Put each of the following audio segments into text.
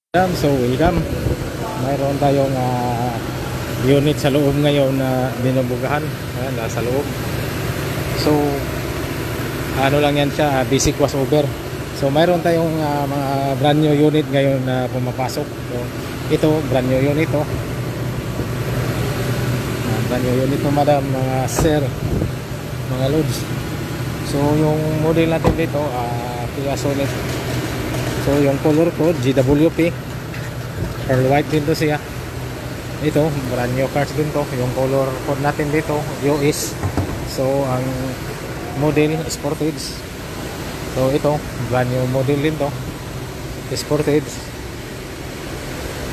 So welcome. Mayroon tayong unit sa loob ngayon na binubugahan. Ayan, nasa loob. So ano lang yan siya, basic washover. So mayroon tayong mga brand new unit ngayon na pumapasok. So ito brand new unit to. Brand new unit to madam, mga sir, mga loads. So yung model natin dito Kia Sonet. So yung color code GWP, pearl white din to siya. Ito brand new cars din to. Yung color code natin dito US. So ang model Sportage. So ito brand new model din to, Sportage.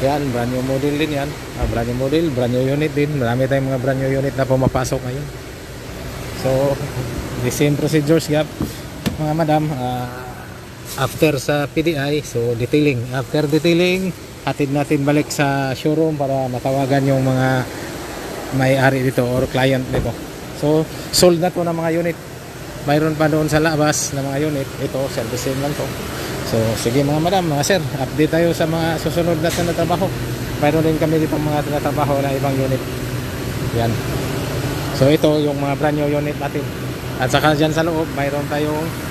Yan, brand new model din yan. Brand new model, brand new unit din. Marami tayong mga brand new unit na pumapasok ngayon. So the same procedures gap mga madam. After sa PDI, so detailing. After detailing, hatid natin balik sa showroom para matawagan yung mga may-ari dito or client dito. So sold na to ng mga unit. Mayroon pa doon sa labas ng mga unit. Ito, servicing lang to. So sige mga madam, mga sir, update tayo sa mga susunod natin na trabaho. Mayroon din kami dito mga tinatrabaho na ibang unit. Yan. So ito yung mga brand new unit natin. At saka dyan sa loob, mayroon tayong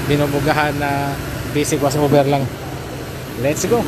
binubugahan na basic washover lang. Let's go.